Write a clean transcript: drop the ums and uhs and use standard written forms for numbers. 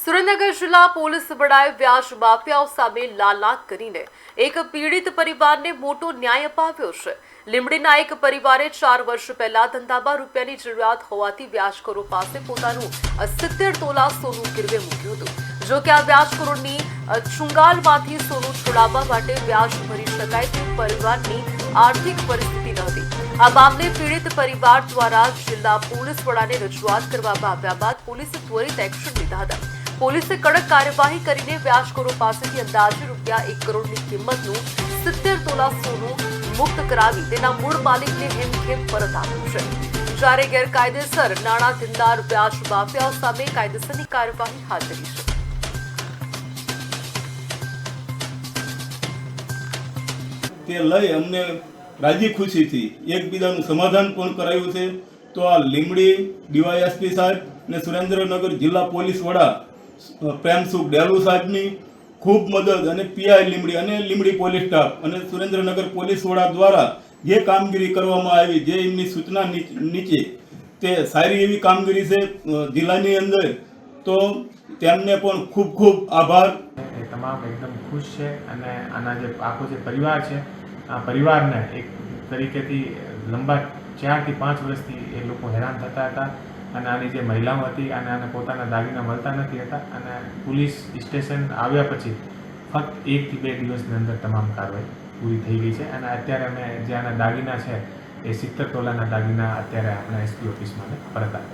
સુરેન્દ્રનગર જિલ્લા પોલીસ વડાએ વ્યાજ માફિયાઓ સામે લાલાક કરીને એક પીડિત પરિવારને મોટો ન્યાય અપાવ્યો છે। લીંબડીના એક પરિવારે 4 વર્ષ પહેલા ધંધામાં રૂપિયાની જરૂરિયાત હોવાથી વ્યાજખોરો પાસે પોતાનું 70 તોલા સોનું ગીરવે મૂક્યું હતું। જો કે આ વ્યાજખોરોની ચુંગાલમાંથી સોનું છોડાવવા માટે વ્યાજ ભરી શકાય તે પરિવારની આર્થિક પરિસ્થિતિ નહોતી। આ મામલે પીડિત પરિવાર દ્વારા જિલ્લા પોલીસ વડાને રજૂઆત કરવામાં આવ્યા બાદ પોલીસે ત્વરિત એક્શન લીધા હતા। પોલીસે કડક કાર્યવાહી કરીને વ્યાજખોરો પાસેથી અંદાજે રૂપિયા 1 કરોડની કિંમતનું 70 તોલા સોનું મુક્ત કરાવી તેના મૂળ માલિકને હેમખેમ પરત આપ્યું છે। જ્યારે ગેરકાયદેસર નાણાં ધીરનાર વ્યાજ માફિયાઓ સામે કાયદેસરની કાર્યવાહી હાથ ધરી છે। તે લઈ અમને રાજી ખુશીથી એકબીજાનું સમાધાન પણ કરાયું છે। તો આ લીંબડી ડીવાયએસપી સાહેબ અને સુરેન્દ્રનગર જિલ્લા પોલીસ વડા પ્રેમસુખ ડેલુ સાહેબની ખૂબ મદદ અને પીઆઈ લીંબડી અને લીંબડી પોલીસ સ્ટાફ અને સુરેન્દ્રનગર પોલીસ વડા દ્વારા જે કામગીરી કરવામાં આવી, જે એમની સૂચના નીચે તે સારી એવી કામગીરી છે જિલ્લાની અંદર। તો તેમને પણ ખૂબ ખૂબ આભાર। તમામ એકદમ ખુશ છે અને આના જે આખો જે પરિવાર છે આ પરિવારને એક તરીકેથી લંબા 4 થી 5 વર્ષથી એ લોકો હેરાન થતા હતા અને આની જે મહિલાઓ હતી અને આને પોતાના દાગીના મળતા નથી હતા અને પોલીસ સ્ટેશન આવ્યા પછી ફક્ત 1 થી 2 દિવસની અંદર તમામ કાર્યવાહી પૂરી થઈ ગઈ છે અને અત્યારે અમે જે આના દાગીના છે એ 70 તોલાના દાગીના અત્યારે આપણા એસપી ઓફિસમાં પરત આપ્યા।